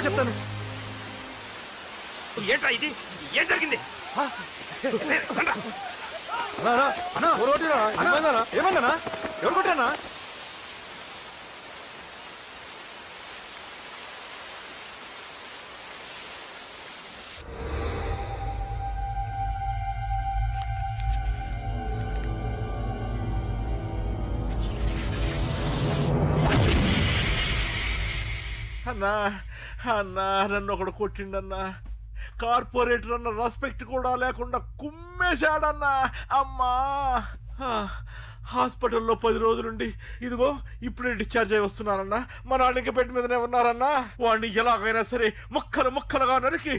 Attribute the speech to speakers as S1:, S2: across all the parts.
S1: చెప్తాను. ఏంట్రా ఇది? ఏం జరిగింది? ఏమన్నా ఎవరు కొట్టానా? అన్నా అన్నా నన్ను ఒకడు కొట్టిండన్నా. కార్పొరేటర్ అన్న రెస్పెక్ట్ కూడా లేకుండా కుమ్మేశాడన్నా. అమ్మా హాస్పిటల్లో 10 రోజులుండి ఇదిగో ఇప్పుడే డిశ్చార్జ్ అయి వస్తున్నానన్నా. మా నాన్న ఇంకా బెడ్ మీదనే ఉన్నారన్నా. వాడిని ఎలాగైనా సరే ముక్కలు ముక్కలుగా నరికి.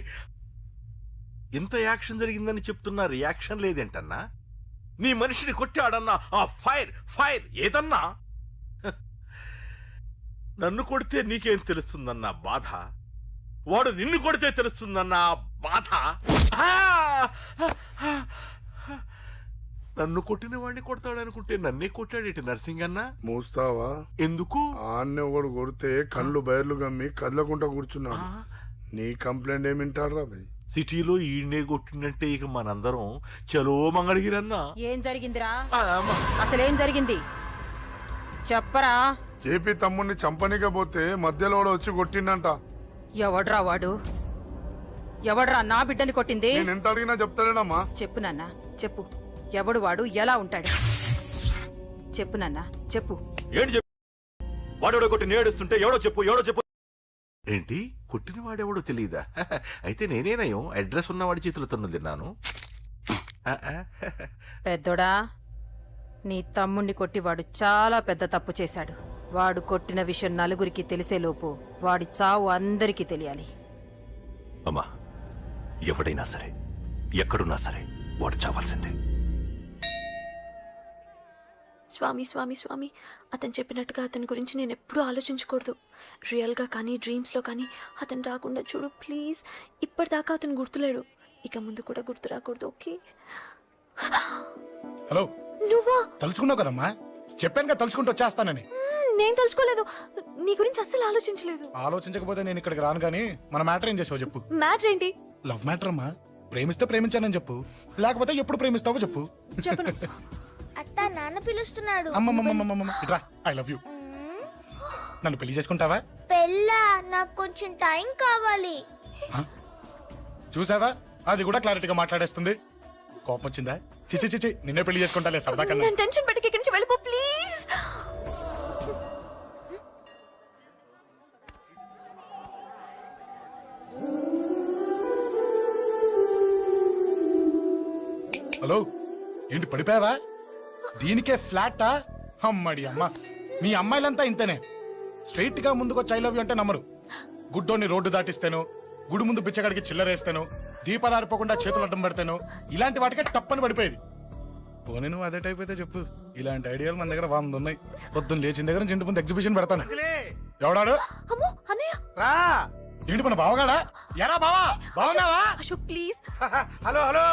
S1: ఇంత యాక్షన్ జరిగిందని చెప్తున్నా, రియాక్షన్ లేదేంటన్నా? నీ మనిషిని కొట్టాడన్నా. ఆ ఫైర్ ఫైర్ ఏదన్నా? నన్ను కొడితే నీకేం తెలుస్తుందన్న బాధ, వాడు నిన్ను కొడితే తెలుస్తుందన్న బాధ. నన్ను కొట్టిన వాడిని కొడతాడనుకుంటే నన్నే కొట్టాడేటి నర్సింగ్ అన్న.
S2: మూస్తావా?
S1: ఎందుకు?
S2: ఆన్నే ఒకడు కొడితే కళ్ళు బయర్లు గమ్మి కదలకుండా కూర్చున్నాడు. నీ కంప్లైంట్ ఏమింటారా భయ్?
S1: సిటీలో ఈయనే కొట్టిందంటే ఇక మనందరం చలో మంగళగిరన్నా.
S3: ఏం జరిగిందిరా? అసలేం జరిగింది చెప్పరా?
S2: జేపీ తమ్ముడిని చంపనికపోతే మధ్యలో వచ్చి కొట్టిండంట.
S3: ఎవడ్రా వాడు? ఎవడ్రా నా బిడ్డని కొట్టింది?
S2: నేను ఎంత అడిగినా చెప్తాడేనమ్మా.
S3: చెప్పు నాన్న చెప్పు. ఎవడు వాడు? ఎలా ఉంటాడు? చెప్పు నాన్న చెప్పు.
S1: ఏంటి చెప్పు? వాడెవడో కొట్టి నేడుస్తుంటే ఎవడో చెప్పు ఎవడో చెప్పు. ఏంటి కొట్టిన వాడెవడో తెలియదా? అయితే నేనేనయం అడ్రస్ ఉన్నవాడి చేతులు తన్ను తిన్నాను.
S3: పెద్దోడా, నీ తమ్ముణ్ణి కొట్టి వాడు చాలా పెద్ద తప్పు చేశాడు. వాడు కొట్టిన విషయం నలుగురికి తెలిసేలోపు వాడి చావు అందరికీ తెలియాలి.
S4: అమ్మా, ఎవడైనా సరే ఎక్కడున్నా సరే వాడు చావాల్సిందే.
S5: స్వామి స్వామి స్వామి, అతను చెప్పినట్టుగా అతని గురించి నేను ఎప్పుడూ ఆలోచించకూడదు. రియల్గా కానీ డ్రీమ్స్లో కానీ అతను రాకుండా చూడు ప్లీజ్. ఇప్పటిదాకా అతను గుర్తులేడు, ఇక ముందు కూడా గుర్తు రాకూడదు. ఓకే?
S6: హలో,
S5: నువ్వా?
S6: తలుచుకున్నావు కదమ్మా, చెప్పాను కదా తలుచుకుంటూ వచ్చేస్తానని.
S5: నేను తలుచుకోలేదు, నీ గురించి అస్సలు ఆలోచించలేదు.
S6: ఆలోచించకపోతే నేను ఇక్కడికి రాను గానీ మన మ్యాటర్ ఏం చేసావు చెప్పు.
S5: మ్యాటర్ ఏంటి?
S6: లవ్ మ్యాటర్ అమ్మా. ప్రేమిస్తే ప్రేమించానని చెప్పు, లేకపోతే ఎప్పుడు ప్రేమిస్తావో చెప్పు.
S5: చెప్పను.
S7: అత్త నాన్న పిలుస్తున్నాడు.
S6: అమ్మమ్మమ్మమ్మమ్మ ఇట్రా, ఐ లవ్ యూ. నన్ను పెళ్లి చేసుకుంటావా?
S7: పెళ్ళా? నాకు కొంచెం టైం కావాలి.
S6: చూసావా, అది కూడా క్లారిటీగా మాట్లాడేస్తుంది. కోపం వచ్చిందా? చిచి చిచి, నిన్నే పెళ్లి చేసుకుంటాలే సరదా కన్నా.
S5: నేను టెన్షన్ పెట్టి ఇక్కడి నుంచి వెళ్ళిపో ప్లీజ్.
S6: హలో, ఏంటి పడిపోయావా? దీనికే ఫ్లాటా? అమ్మడి అమ్మ, మీ అమ్మాయిలంతా ఇంతనే. స్ట్రైట్ గా ముందుకొచ్చి ఐ లవ్ యూ అంటే నమ్మరు. గుడ్డోని రోడ్డు దాటిస్తాను, గుడి ముందు బిచ్చగాడికి చిల్లరేస్తాను, దీపాలు ఆరిపోకుండా చేతులు అడ్డం పెడతాను, ఇలాంటి వాటికే తప్పని పడిపోయేది. పోనీ నువ్వు అదే టైప్ అయితే చెప్పు, ఇలాంటి ఐడియాలు మన దగ్గర 100 ఉన్నాయి. పొద్దున్న లేచిన దగ్గర ఇంటి ముందు ఎగ్జిబిషన్ పెడతాను. ఎవడాడు?
S5: అమ్మో అన్నయ్య.
S1: రా.
S6: ఏంటి మన బావగాడా? ఎరా బావా, బావున్నావా?
S5: అశోక్ ప్లీజ్.
S8: హలో హలో,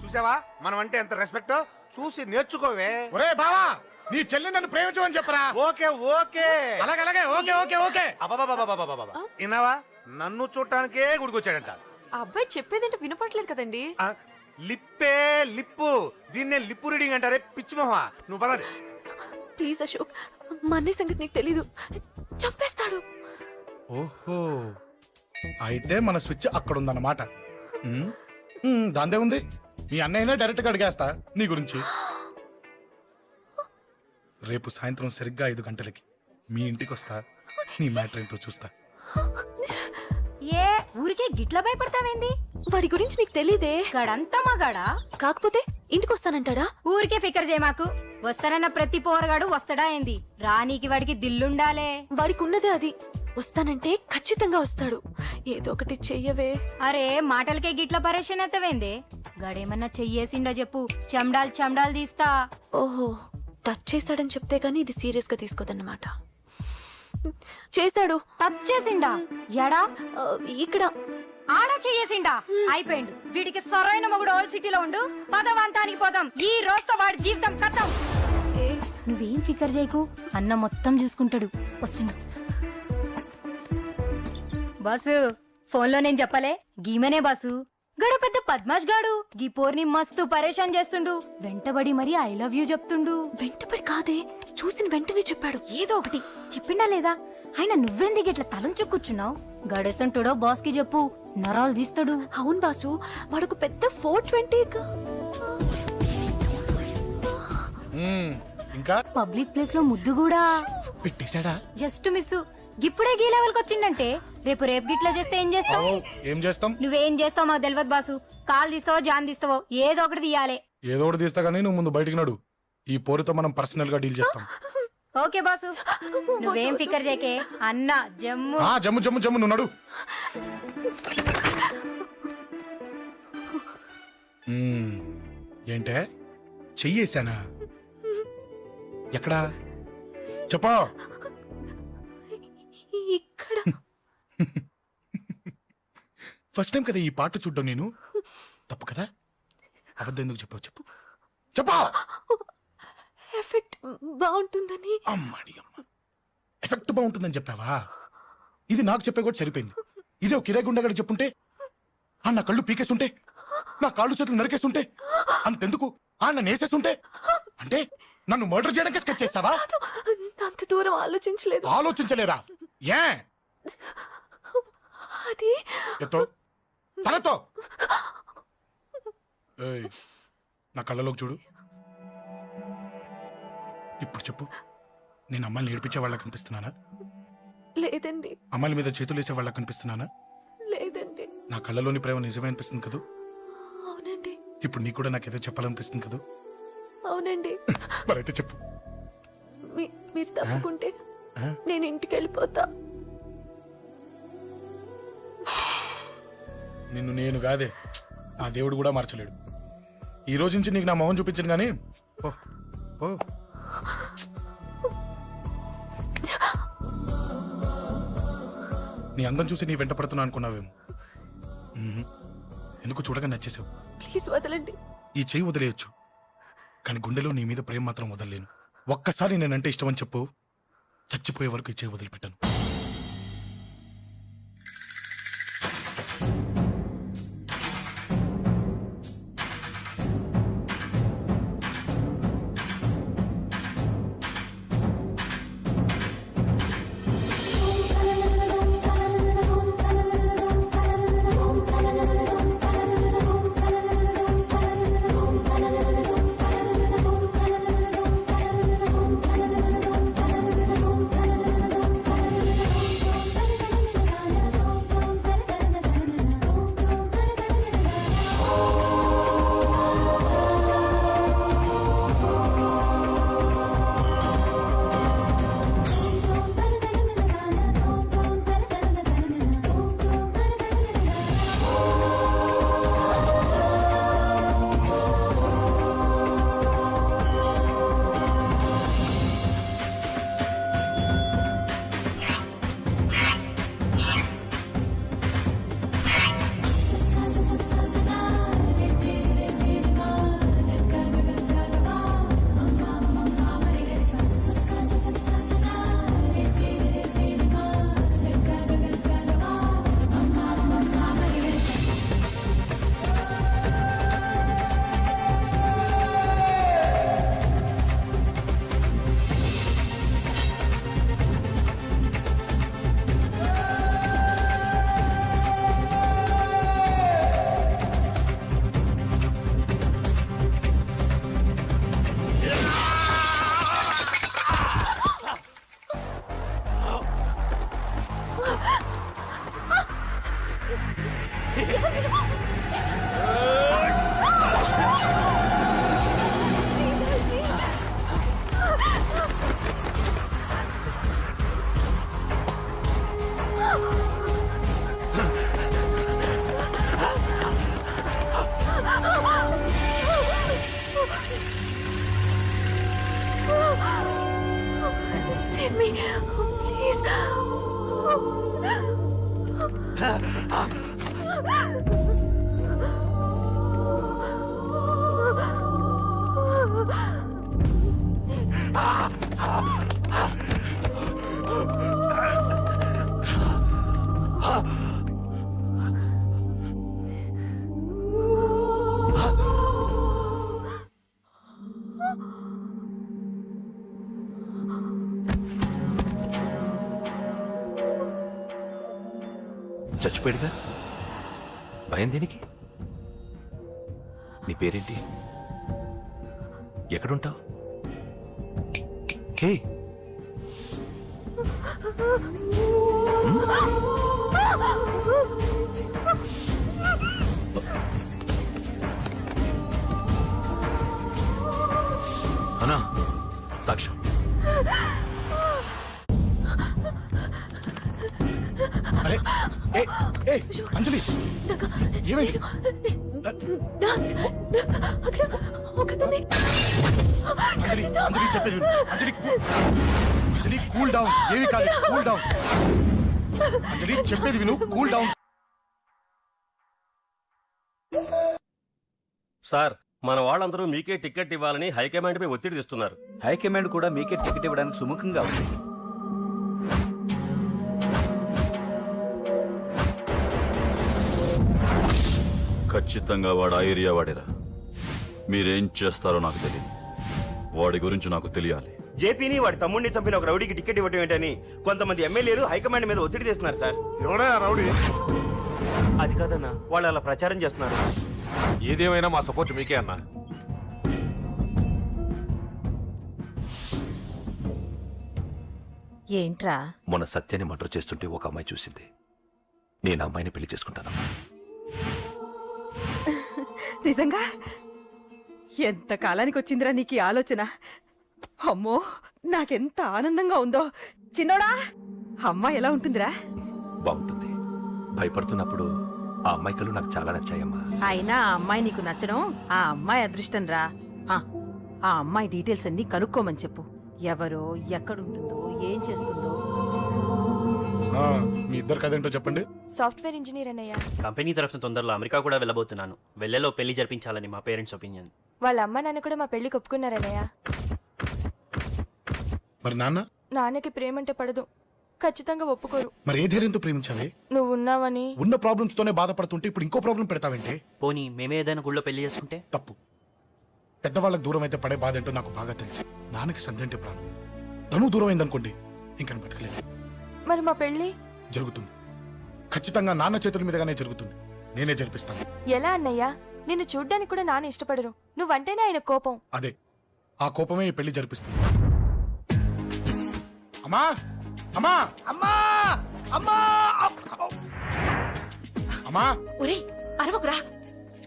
S8: చూసావా మనం అంటే ఎంత రెస్పెక్ట్? చూసి నేర్చుకోవే.
S6: ఒరే బావా, నీ చెల్లి నన్ను ప్రేమించమని చెప్పరా.
S8: ఓకే ఓకే,
S6: అలాగే ఓకే ఓకే ఓకే.
S8: అబాబాబాబాబాబాబా, విన్నావా? నన్ను చూడటానికే గుడికొచ్చాడంట.
S5: ఆ అబ్బాయి చెప్పేదంటే వినపట్లేదు కదండి.
S8: లిప్పే లిప్పు, దీన్నే లిప్పు రీడింగ్ అంటారే పిచ్చి మొహ. నువ్వు పద.
S5: ప్లీజ్ అశోక్, మా అన్నయ్య సంగతి నీకు తెలీదు, చంపేస్తాడు.
S6: ఓహో, అయితే మన స్విచ్ అక్కడ ఉందన్నమాట. దాందే ఉంది, మీ అన్నయ్యనే డైరెక్ట్ గా అడిగేస్తా నీ గురించి. రేపు సాయంత్రం సరిగ్గా 5 గంటలకి మీ ఇంటికి వస్తా, నీ మ్యాటర్ ఏంటో చూస్తా.
S9: ఏ ఊరికే గిట్ల భయపడతావేంది?
S5: వాడి గురించి నీకు తెలీదే.
S9: గడంతా మగాడా?
S5: కాకపోతే ఇంటికి వస్తానంటాడా?
S9: ఊరికే ఫికర్ చేయమాకు. వస్తానన్న ప్రతి పోరగాడు వస్తాడా ఏంది? రానీకి వాడికి దిల్లుండాలే.
S5: వాడికి ఉన్నదే అది. వస్తానంటే ఖచ్చితంగా వస్తాడు. ఏదో ఒకటి చెయ్యవే.
S9: అరే మాటలకే గిట్ల పరేషన్ అవుతావేంది? గడేమన్నా చెయ్యేసిండో చెప్పు, చెమ్డాల్ తీస్తా.
S5: ఓహో, టచ్ చేశాడని చెప్తే గానీ ఇది సీరియస్ గా తీసుకోదన్నమాట. చేశాడు.
S9: టచ్ చేసిండా? ఎడా?
S5: ఇక్కడ.
S9: ఆడా చెయ్యేసిండా? అయిపోయిండు. వీడికి సరైన మొగుడు ఓల్డ్ సిటీలో ఉండు. పదవంతానికి పోదాం. ఈ రోజుతో వాడి జీవితం కథం. నువ్వేం ఫికర్ చేయకు, అన్న మొత్తం చూసుకుంటాడు. వస్తుండు. బాసు ఫోన్లో నేను చెప్పలే గీమనే బాసు గడ పెద్ద పద్మాష్ గాడు గీ పోర్ని మస్తు పరేషాన్ చేస్తుండు వెంటబడి మరి ఐ లవ్ యూ చెప్తుండు
S5: వెంటపడి కాదే చూసిన వెంటనే చెప్పాడు.
S9: ఏదో ఒకటి చెప్పిండా లేదా ఆయన నువ్వెందుకు ఇట్లా తలంచు కూర్చున్నావు గడేసంటుడో బాస్ కి చెప్పు నరాలు తీస్తాడు.
S5: అవును బాసు వాడుకు పెద్ద 420
S6: ఇంకా
S9: పబ్లిక్ ప్లేస్ లో ముద్దు కూడా
S6: పెట్టేశాడా?
S9: జస్ట్ మిస్ ఇప్పుడే గీ లెవెల్కి వచ్చిండంటే రేపు గిట్లా చేస్తే ఏం చేస్తావు?
S6: ఏం చేస్తాం?
S9: నువ్వేం చేస్తావు మాకు తెలియదు బాసు. కాల్ తీస్తావో జాన్ తీస్తావో ఏదో ఒకటి తీయాలి.
S6: ఏదో ఒకటి తీస్తా కానీ నువ్వు ముందు బయటికి నడు. ఈ పోరుతో మనం పర్సనల్ గా డీల్ చేస్తాం.
S9: ఓకే బాసు నువ్వేం ఫికర్ చేకే అన్న జమ్ము.
S6: జమ్ము జమ్ము జమ్ము నువ్వు నడు. ఏంటే చెయ్యేశానా? ఎక్కడా చెప్పా?
S5: ఇక్కడ
S6: ఫస్ట్ టైం కదా ఈ పాట చూడ్డం నేను. తప్పు కదా? అబద్ధం ఎందుకు చెప్పావు చెప్పు చెప్పా.
S5: ఎఫెక్ట్ బాగుంటుందని.
S6: అమ్మాడి అమ్మ ఎఫెక్ట్ బాగుంటుందని చెప్పావా? ఇది నాకు చెప్పే కూడా సరిపోయింది. ఇదే ఒక కిరాయి గుండెగాడు చెప్పుంటే నా కళ్ళు పీకేస్తుంటే నా కాళ్ళు చేతులు నరికేస్తుంటే అంతెందుకు నన్ను వేసేస్తుంటే అంటే నన్ను మర్డర్ చేయడానికి స్కెచ్ చేస్తావా?
S5: అంత దూరం ఆలోచించలేదు.
S6: ఆలోచించలేదా? ఏ
S5: అది
S6: ఎత్తో తలతో నా కళ్ళలోకి చూడు. ఇప్పుడు చెప్పు, నేను అమ్మాయిని ఏడిపించే వాళ్ళ కనిపిస్తున్నానా?
S5: లేదండి.
S6: అమ్మాయిల మీద చేతులు వేసే వాళ్ళ కనిపిస్తున్నానా?
S5: లేదండి.
S6: నా కళ్ళలోని ప్రేమ నిజమే అనిపిస్తుంది కదూ?
S5: అవునండి.
S6: ఇప్పుడు నీకు కూడా నాకేదో చెప్పాలనిపిస్తుంది కదూ?
S5: అవునండి.
S6: మరైతే చెప్పు.
S5: మీరు తప్పుకుంటే నేను ఇంటికి వెళ్ళిపోతా.
S6: నిన్ను నేను కాదే ఆ దేవుడు కూడా మార్చలేడు. ఈ రోజు నుంచి నీకు నా మొహం చూపించను కానీ ఓ ఓ నీ అందం చూసి నీ వెంట పడుతున్నా అనుకున్నావేమో. ఎందుకు చూడగా నచ్చేసావు.
S5: ప్లీజ్ వదలండి.
S6: ఈ చెయ్యి వదిలేయచ్చు కానీ గుండెలో నీ మీద ప్రేమ మాత్రం వదలలేను. ఒక్కసారి నేనంటే ఇష్టమని చెప్పు, చచ్చిపోయే వరకు ఈ చెయ్యి వదిలిపెట్టాను.
S5: Save me, please.
S4: చచ్చిపోయాడుగా, భయం దేనికి? నీ పేరేంటి? ఎక్కడుంటావు? హే, అన్నా, సాక్ష్యం.
S6: అరే ఏ ఏ అంజలి ఏమైంది? అంజలి అంజలి చెప్పేది విను. అంజలి అంజలి కూల్ డౌన్. ఏమి కాదు, కూల్ డౌన్. అంజలి చెప్పేది విను, కూల్ డౌన్.
S10: సార్, మన వాళ్ళందరూ మీకే టికెట్ ఇవ్వాలని హైకమాండ్ పై ఒత్తిడి తెస్తున్నారు.
S8: హైకమాండ్ కూడా మీకే టికెట్ ఇవ్వడానికి సుముఖంగా ఉంది.
S11: ఖచ్చితంగా వాడు ఆ ఏరియా వాడేరా. మీరేం చేస్తారో నాకు తెలియదు, వాడి గురించి నాకు తెలియాలి.
S8: జేపీని వాడి తమ్ముడిని చంపిన ఒక రౌడీకి టికెట్ ఇవ్వటం ఏంటని కొంతమంది ఎమ్మెల్యేలు హైకమాండ్ మీద ఒత్తిడి తెస్తున్నారు సార్.
S2: ఎవడా రౌడీ?
S8: అది కాదన్నా, వాళ్ళు అలా ప్రచారం చేస్తున్నారు.
S10: ఏదేమైనా మా సపోర్ట్ మీకే అన్నా.
S3: ఏంట్రా?
S4: మొన్న సత్యాన్ని మర్డర్ చేస్తుంటే ఒక అమ్మాయి చూసింది. నేను ఆ అమ్మాయిని పెళ్లి చేసుకుంటానమ్మా.
S3: నిజంగా? ఎంత కాలానికి వచ్చిందిరా నీకు ఈ ఆలోచన? అమ్మో, నాకెంత ఆనందంగా ఉందో. చిన్నోడా, అమ్మాయి ఎలా ఉంటుందిరా?
S4: బాగుంటుంది. భయపడుతున్నప్పుడు ఆ అమ్మాయి కళ్ళు నాకు చాలా నచ్చాయమ్మా.
S3: అయినా ఆ అమ్మాయి నీకు నచ్చడం ఆ అమ్మాయి అదృష్టం రా. ఆ అమ్మాయి డీటెయిల్స్ అన్ని కనుక్కోమని చెప్పు. ఎవరో, ఎక్కడుంటుందో, ఏం చేస్తుందో.
S6: మీ ఇద్దరు కదేంటో చెప్పండి.
S5: సాఫ్ట్వేర్ ఇంజనీర్ అన్నయ్య.
S8: కంపెనీ తరఫున తొందరలో అమెరికా కూడా వెళ్ళబోతున్నాను. వెళ్ళేలో పెళ్లి జరిపించాలని మా పేరెంట్స్ ఒపీనియన్.
S5: వాళ్ళ అమ్మ నాన్న కూడా మా పెళ్లికి ఒప్పుకున్నారన్నయ్య.
S6: మరి నాన్న?
S5: నాన్నకి ప్రేమంటే పడదు, ఖచ్చితంగా ఒప్పుకోరు.
S6: మరి ఏ ధైర్యంతో ప్రేమించాలి?
S5: నువ్వు ఉన్నావని.
S6: ఉన్న ప్రాబ్లమ్స్ తోనే బాధపడుతుంటే ఇప్పుడు ఇంకో ప్రాబ్లం పెడతావేంటి?
S8: పోనీ మేమే ఏదైనా గుళ్ళో పెళ్లి చేసుకుంటే?
S6: తప్పు. పెద్దవాళ్ళకి దూరం అయితే పడే బాధ ఏంటో నాకు బాగా తెలుసు. నాన్నకి సంధ్య అంటే ప్రాణం. తను దూరం అయిందనుకోండి, ఇంకా బతకలేదు.
S5: మరి మా పెళ్లి
S6: జరుగుతుంది. ఖచ్చితంగా నాన్న చేతుల మీదగానే జరుగుతుంది. నేనే జరిపిస్తాను.
S5: ఎలా అన్నయ్య? నిన్ను చూడ్డానికి కూడా నాన్న ఇష్టపడరు. నువ్వంటేనే ఆయన కోపం.
S6: అదే, ఆ కోపమే ఈ పెళ్లి జరిపిస్తుంది. అమ్మా అమ్మా అమ్మా అమ్మా అమ్మా
S9: ఒరే అరవకురా.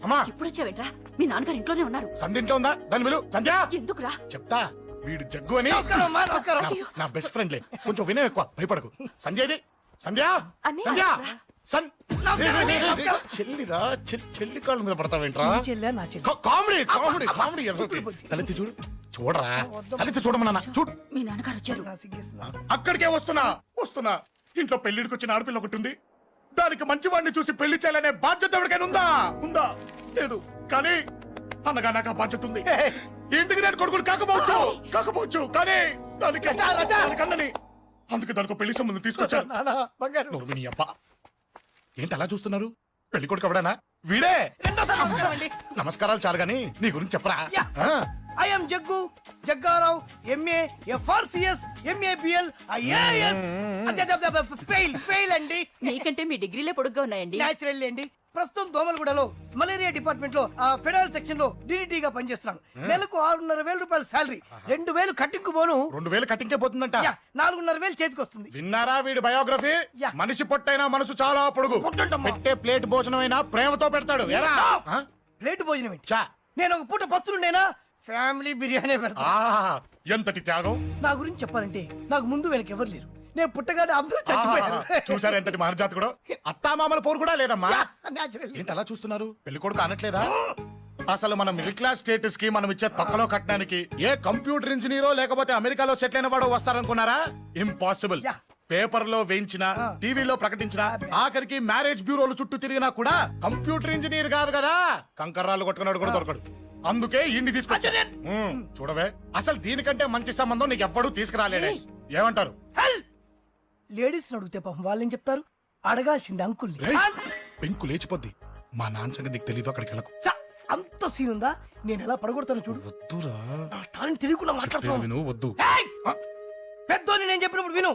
S6: అమ్మా
S9: ఇప్పుడు వచ్చావేంట్రా? మీ నాన్నగారు ఇంట్లోనే ఉన్నారు.
S6: సంధ్య ఇంట్లో ఉందా? దాని విలు. సంధ్య
S9: ఎందుకురా?
S6: చెప్తా. వీడు జగ్గు అని నా బెస్ట్ ఫ్రెండ్లే. కొంచెం వినయం ఎక్కువ, భయపడకు. సంధ్యది. సంధ్య
S5: అన్నయ్య,
S6: సంధ్య
S5: రా.
S6: చెల్లిరా, చెల్లి కాళ్ళ మీద పడతావేంట్రా? Comedy comedy comedy. తలెత్తి చూడు. చూడరా, తలెత్తి చూడమన్నా. చూడు,
S9: మీ నాన్నగారు వచ్చారు.
S6: అక్కడికే వస్తున్నా వస్తున్నా. ఇంట్లో పెళ్లిడికి వచ్చిన ఆడపిల్ల ఒకటి ఉంది. దానికి మంచివాడిని చూసి పెళ్లి చేయాలనే బాధ్యత ఎవరికైనా ఉందా? ఉందా? లేదు. కానీ అన్నగా నాకు ఆ బాధ్యత ఉంది. ఇంటికి నేను కొడుకుని కాకపోవచ్చు కానీ దానికి అన్నని. అందుకే దానికి పెళ్లి సంబంధం తీసుకొచ్చాను. నోర్మిని అబ్బా. ఏంటి అలా చూస్తున్నారు? పెళ్లి కొడుకు ఎవడానా? వీడే. నమస్కారాలు చాలు గాని నీ గురించి చెప్పరా.
S12: I'm Jaggu Jaggarao, MA FRCS, MABL, IAS. Fail అండి.
S9: మీకంటే మీ డిగ్రీలే పొడుగ్గా ఉన్నాయండి.
S12: న్యాచురల్ అండి. ప్రస్తుతం దోమలగూడలో మలేరియా డిపార్ట్మెంట్ లో ఫెడరల్ సెక్షన్ లో డిడిటీగా పనిచేస్తున్నాను. నెలకు 6,500 రూపాయల శాలరీ, 2,000 కట్టింకు పోను.
S6: 2,000 కట్టింకే పోతుందంట.
S12: 4,500 చేతికి వస్తుంది.
S6: విన్నారా వీడి బయోగ్రఫీ? మనిషి పొట్టైనా మనసు చాలా పొడుగు. పెట్టే ప్లేట్ భోజనం అయినా ప్రేమతో పెడతాడు.
S12: ప్లేట్ భోజనం ఏంటి? నేను ఒక పూట పస్తులుండేనా ఫ్యామిలీ బిర్యానీ పెడతా.
S6: ఎంతటి త్యాగం!
S12: నా గురించి చెప్పాలంటే నాకు ముందు వెనక ఎవరు లేరు. నేను పుట్టగానే అందరూ చచ్చిపోయారు.
S6: చూసారు ఎంతటి మహర్జాత్ కూడా. అత్తామామల పోరు కూడా లేదమ్మా.
S12: న్యాచురల్.
S6: ఏంటి అలా చూస్తున్నారు? పెళ్లి కొడుకు అనట్లేదా? అసలు మన మిడిల్ క్లాస్ స్టేటస్ కి మనం ఇచ్చే తక్కువలో కట్టడానికి ఏ కంప్యూటర్ ఇంజనీరో లేకపోతే అమెరికాలో సెటిల్ అయిన వాడు వస్తారనుకున్నారా? ఇంపాసిబుల్. పేపర్ లో వేయించిన, టీవీలో ప్రకటించిన, ఆఖరికి మ్యారేజ్ బ్యూరోలు చుట్టూ తిరిగినా కూడా కంప్యూటర్ ఇంజనీర్ కాదు కదా, కంకర్రాలు కొట్టుకున్నాడు కూడా దొరకడు. అందుకే ఇండి తీసుకొచ్చా. చూడవే, అసలు దీనికంటే మంచి సంబంధం నీకు ఎవ్వడూ తీసుకురాలేడే. ఏమంటారు?
S12: లేడీస్ అడిగితే పాపం వాళ్ళేం చెప్తారు? అడగాల్సింది అంకుల్ని.
S6: పెంకు లేచిపోద్ది. మా నాన్న సంగతి నీకు తెలీదు, అక్కడికి వెళ్ళకు.
S12: అంత సీన్ ఉందా? నేను ఎలా పడగొడతాను చూడు.
S6: వద్దురా,
S12: నా టాలెంట్ తెలియకుండా మాట్లాడుతున్నాను.
S6: విను, వద్దు.
S12: పెద్దోని నేను చెప్పినప్పుడు విను.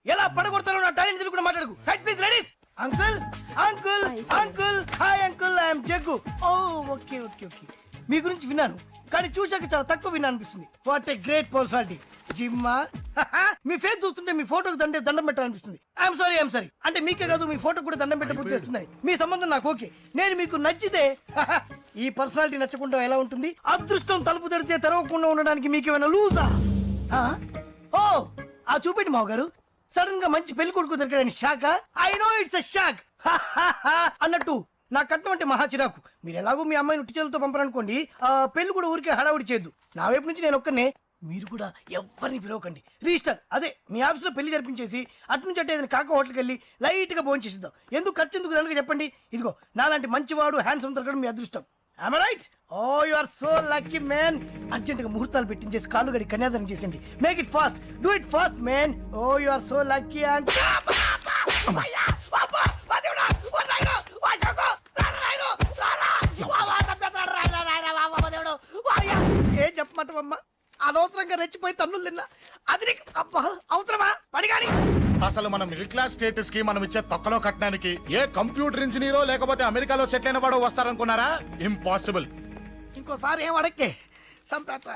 S12: ఎలా పడగొడతారో నా టాలెంట్ తెలియకుండా మాట్లాడకు. Side please ladies. Uncle uncle uncle hi uncle I'm Jaggu oh okay okay okay మీ గురించి విన్నాను కానీ చూశాక చాలా తక్కువ విన్నా అనిపిస్తుంది వాట్ ఏ గ్రేట్ పర్సనాలిటీ జిమ్మా మీ ఫేస్ చూస్తుంటే మీ ఫోటోకి దండం పెట్టాలనిపిస్తుంది ఐఎమ్ సారీ అంటే మీకే కాదు మీ ఫోటో కూడా దండం పెట్టబుద్ధి వస్తున్నాయి మీ సంబంధం నాకు ఓకే నేను మీకు నచ్చితే ఈ పర్సనాలిటీ నచ్చకుండా ఎలా ఉంటుంది అదృష్టం తలుపు తెరితే తెరవకుండా ఉండడానికి మీకేమైనా లూజా ఓ ఆ చూపెట్టి మావ గారు సడన్ గా మంచి పెళ్లి కొడుకు దొరికాడని shock I know it's a shock అన్నట్టు నా కట్నం అంటే మహా చిరాకు మీరు ఎలాగో మీ అమ్మాయిని ఉట్టి చేతులతో పంపరనుకోండి ఆ పెళ్లి కూడా ఊరికే హడావుడి చేయొద్దు నా వైపు నుంచి నేను ఒక్కనే మీరు కూడా ఎవరిని పిలవకండి రిజిస్టర్ అదే మీ ఆఫీస్లో పెళ్లి జరిపించేసి అటు నుంచి అంటే ఏదైనా కాక హోటల్కి వెళ్ళి లైట్ గా భోజనం చేసిద్దాం ఎందుకు ఖర్చు ఎందుకు కనుక చెప్పండి ఇదిగో నాలాంటి మంచివాడు హ్యాండ్సమ్ దొరకడం మీ అదృష్టం am I right? Oh, you are so lucky, man. Urgent గా ముహూర్తాలు పెట్టించేసి కాళ్ళు గడి కన్యాదానం చేసేయండి. Make it fast, do it fast, man. Oh, you are so lucky and ఏం చెప్పమంటావమ్మా అనవసరంగా రెచ్చిపోయి తన్నులు తిన్నా అది నీకు అబ్బా అవసరమా పడిగాని
S6: అసలు మన మిడిల్ క్లాస్ స్టేటస్ కి మనం ఇచ్చే తొక్కలో కట్టడానికి ఏ కంప్యూటర్ ఇంజనీరో లేకపోతే అమెరికాలో సెటిల్ అయిన వాడు వస్తారనుకున్నారా? ఇంపాసిబుల్.
S12: ఇంకోసారి ఏం అడక్కే సంపేట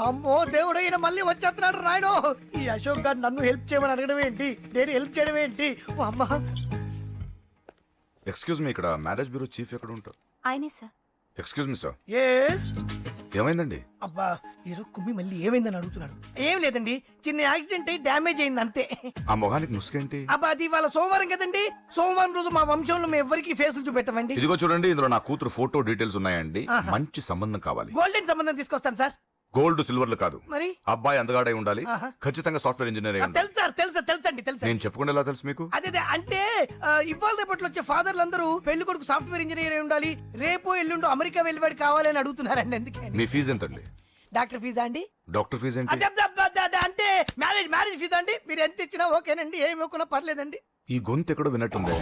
S12: అమ్మో దేవుడు ఈయన మళ్ళీ వచ్చేస్తున్నాడు రాయడు ఈ అశోక్ గారు నన్ను హెల్ప్ చేయమని అడగడం ఏంటి నేను హెల్ప్ చేయడం ఏంటి అమ్మ
S13: ఎక్స్క్యూజ్ మీ, ఇక్కడ మ్యారేజ్ బ్యూరో చీఫ్ ఎక్కడ ఉంటారు?
S5: ఆయనే sir.
S13: Excuse me sir,
S12: yes
S13: ఏమైందండి?
S12: అబ్బా ఈరోజు కుమ్మి మళ్ళీ ఏమైందని అడుగుతున్నాడు. ఏం లేదండి, చిన్న యాక్సిడెంట్ అయి డ్యామేజ్ అయింది అంతే.
S13: ఆ మొహానికి ముసుకేంటి?
S12: అబ్బా అది ఇవాళ సోమవారం కదండి, సోమవారం రోజు మా వంశంలో మేము ఎవరికి ఫేసులు చూపెట్టమండి.
S13: ఇదిగో చూడండి, ఇందులో నా కూతురు ఫోటో డీటెయిల్స్ ఉన్నాయండి. మంచి సంబంధం కావాలి.
S12: గోల్డెన్ సంబంధం తీసుకొస్తాను సార్.
S13: గోల్డ్ సిల్వర్లు కాదు,
S12: మరి
S13: అబ్బాయి అందగాడై ఉండాలి, ఖచ్చితంగా సాఫ్ట్వేర్ ఇంజనీర్ అయి ఉండాలి.
S12: తెలుసు సార్, తెలుసండి తెలుసు.
S13: నేను చెప్పకుండా ఎలా తెలుసు మీకు?
S12: అదే అంటే ఇవాళ రేపట్లో వచ్చే ఫాదర్లు అందరూ పెళ్లి కొడుకు సాఫ్ట్వేర్ ఇంజనీర్ అయి ఉండాలి, రేపు ఎల్లుండు అమెరికా వెళ్ళివాడు కావాలని అడుగుతున్నారండి. అందుకే
S13: మీ ఫీజు ఎంతండి?
S12: డాక్టర్ ఫీజా అండి?
S13: డాక్టర్ ఫీజు ఏంటి?
S12: అంటే మ్యారేజ్ ఫీజా అండి? మీరు ఎంత ఇచ్చినా ఓకేనండి, ఏమి ఇవ్వకున్నా పర్లేదండి.
S13: ఈ గొంతు ఎక్కడో విన్నట్టుంది.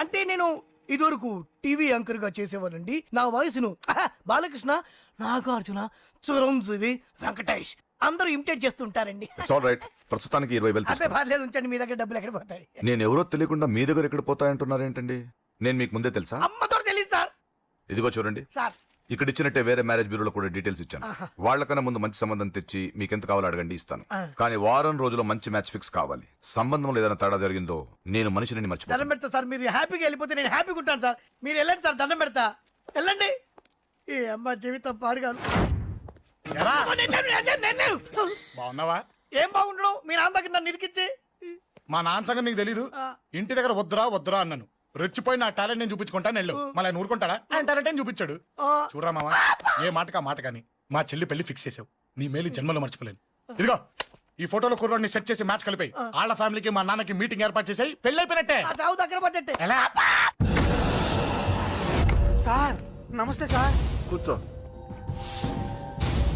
S12: అంటే నేను ఇదివరకు టీవీ యాంకర్ గా చేసేవాళ్ళండి. నా వయసును బాలకృష్ణ, నాగార్జున, చిరంజీవి, వెంకటేష్ అందరూ ఇమిటేట్ చేస్తుంటారండి.
S13: రైట్, ప్రస్తుతానికి 20,000
S12: అదే పర్లేదు, ఉంచండి. మీ దగ్గర డబ్బులు ఎక్కడ పోతాయి?
S13: నేను ఎవరో తెలియకుండా మీ దగ్గర ఎక్కడ పోతాయంటున్నారేంటండి? నేను మీకు ముందే తెలుసా?
S12: అమ్మతో తెలియదు సార్.
S13: ఇదిగో చూడండి
S12: సార్,
S13: ఇక్కడ ఇచ్చినట్టే వేరే మ్యారేజ్ బ్యూరోలో కూడా డీటెయిల్స్ ఇచ్చాను. వాళ్ళకన్నా ముందు మంచి సంబంధం తెచ్చి మీకు ఎంత కావాలో అడగండి, ఇస్తాను. కానీ వారం రోజుల్లో మంచి మ్యాచ్ ఫిక్స్ కావాలి. సంబంధంలో ఏదైనా తేడా జరిగిందో నేను మనిషిని మర్చిపోతాను.
S12: దండం పెడతా సార్, మీరు హ్యాపీగా వెళ్ళిపోతే నేను హ్యాపీగా ఉంటాను సార్. మీరు వెళ్ళండి సార్, దండం పెడతా, వెళ్ళండి. ఈ అమ్మ జీవితం పాడుగాను.
S6: బాగున్నావా?
S12: ఏం బాగుండడం, మీ నాన్న దగ్గర నన్ను ఇరికిచ్చి.
S6: మా నాన్న సంగతి నీకు తెలీదు. ఇంటి దగ్గర వద్దురా అన్నాను. రెచ్చిపోయి నా టాలెంట్ నేను చూపించుకుంటాను వెళ్ళు. మళ్ళీ ఆయన ఊరుకుంటాడా? ఆయన టాలెంట్ చూపించాడు. చూడరా మావా, ఏ మాటకా మాట కానీ మా చెల్లి పెళ్లి ఫిక్స్ చేసావు. నీ మేలు జన్మలో మర్చిపోలేను. ఇదిగో ఈ ఫోటోలో కుర్రాడిని సెట్ చేసి మ్యాచ్ కలిపాయి. వాళ్ళ ఫ్యామిలీకి మా నాన్నకి మీటింగ్ ఏర్పాటు చేసాయి. పెళ్లి అయిపోయినట్టే.
S12: చావు దగ్గర పడ్డట్టే.
S6: ఎలా?
S8: సార్ నమస్తే సార్.
S1: కూర్చో.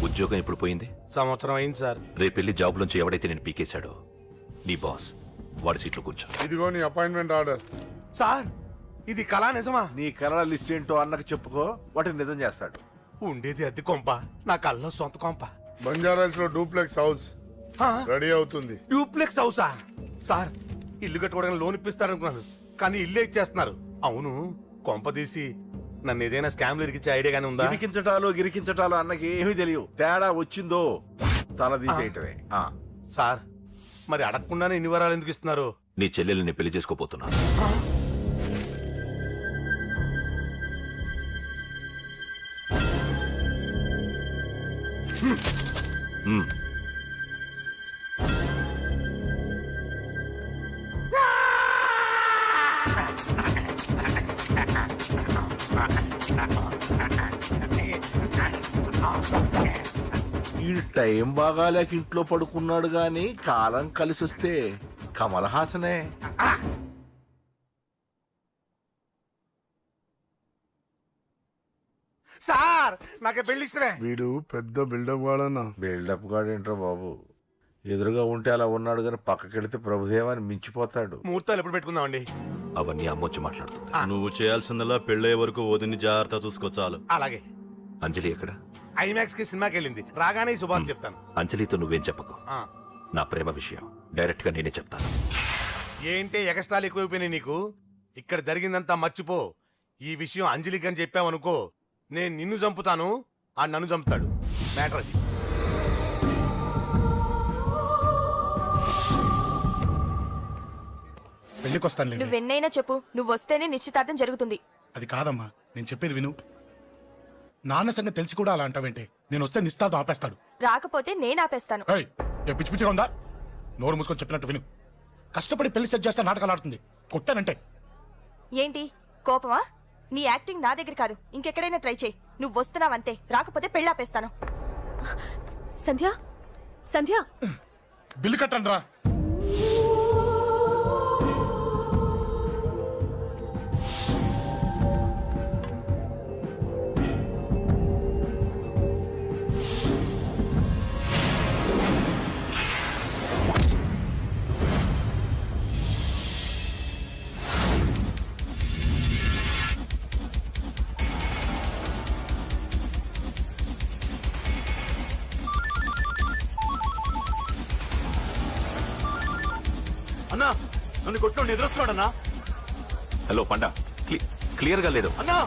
S4: ఉద్యోగం ఎప్పుడు పోయింది?
S8: సంవత్సరం అయింది సార్.
S4: రేపెళ్ళి జాబ్ నుంచి ఎవడైతే నేను పీకేశాడో నీ బాస్ వాడి సీట్లో కూర్చో.
S2: ఇదిగో నీ అపాయింట్మెంట్ ఆర్డర్.
S8: సార్ ఇది కళా నిజమా?
S1: నీ కలల లిస్ట్ ఏంటో అన్నకు చెప్పుకో, వాటిని నిజం చేస్తాడు.
S6: ఉండేది అద్దె కొంప, నా కళ్ళలో సొంత కొంప.
S2: బంజారాస్ లో డూప్లెక్స్ హౌస్ రెడీ అవుతుంది.
S8: డూప్లెక్స్ హౌసా? సార్ ఇల్లు కట్టుకోవడానికి లోన్ ఇప్పిస్తారనుకున్నాను, కానీ ఇల్లే ఇచ్చేస్తున్నారు. అవును, కొంప తీసి నన్ను ఏదైనా స్కామ్లు ఇరికించే ఐడియా గానీ ఉందా?
S1: గిరికించటాలు అన్నకి ఏమీ తెలియవు. తేడా వచ్చిందో తల తీసేయటమే.
S8: సార్ మరి అడగకుండానే ఇన్ని వరాలు ఎందుకు ఇస్తున్నారు?
S4: నీ చెల్లెల్ని పెళ్లి చేసుకోపోతున్నా.
S1: ఈ టైం బాగాలేక ఇంట్లో పడుకున్నాడు గాని కాలం కలిసి వస్తే కమల్ హాసనే.
S8: సార్ నాకే పెళ్లి ఇష్టమే.
S2: వీడు పెద్ద బిల్డప్ వాడన్నా.
S1: బిల్డప్ గాడేంట్రా బాబు, ఎదురుగా ఉంటే అలా ఉన్నాడు కానీ పక్కకెడితే ప్రభుదేవాన్ని మించిపోతాడు.
S8: ముహూర్తాలు ఎప్పుడు పెట్టుకుందామండి?
S4: అవన్నీ అమ్మొచ్చి మాట్లాడుతుంది.
S11: నువ్వు చేయాల్సిందలా పెళ్ళయ్యే వరకు వదిని జాగ్రత్త చూసుకో చాలు.
S8: అలాగే.
S4: అంజలి ఎక్కడ?
S8: ఐమాక్స్ కి సినిమాకి వెళ్ళింది, రాగానే ఈ శుభాన్ని చెప్తాను.
S4: అంజలితో నువ్వేం చెప్పకు. నా ప్రేమ విషయం డైరెక్ట్ గా నేనే చెప్తాను.
S8: ఏంటి ఎగస్ట్రాలు ఎక్కువైపోయినాయి నీకు? ఇక్కడ జరిగిందంతా మర్చిపో. ఈ విషయం అంజలికి అని చెప్పావనుకో, నేను నిన్ను చంపుతాను, ఆ నన్ను చంపుతాడు. మ్యాటర్ అది.
S6: పెళ్లికి వస్తాను.
S5: నువ్వెన్నైనా చెప్పు, నువ్వు వస్తేనే నిశ్చితార్థం జరుగుతుంది.
S6: అది కాదమ్మా, నేను చెప్పేది విను. నాన్న సంగతి తెలిసి కూడా అలా అంటావేంటే? నేను వస్తే నిస్తార్థం ఆపేస్తాడు.
S5: రాకపోతే నేను ఆపేస్తాను.
S6: ఏయ్, ఏ పిచ్చి పిచ్చిగా ఉందా? నోరు మూసుకొని చెప్పినట్టు విను. కష్టపడి పెళ్లి సెట్ చేస్తే నాటకాలు ఆడుతుంది. కొట్టానంటే
S5: ఏంటి కోపమా? నీ యాక్టింగ్ నా దగ్గర కాదు, ఇంకెక్కడైనా ట్రై చేయి. నువ్వు వస్తున్నావంతే, రాకపోతే పెళ్ళి ఆపేస్తాను. సంధ్య, సంధ్య,
S6: బిల్లు కట్టండి రా.
S11: అన్నా నన్ను కొట్టు ఎదురొస్తున్నాడన్నా.
S4: హలో పండా, క్లియర్ గా లేదు.
S11: అన్నా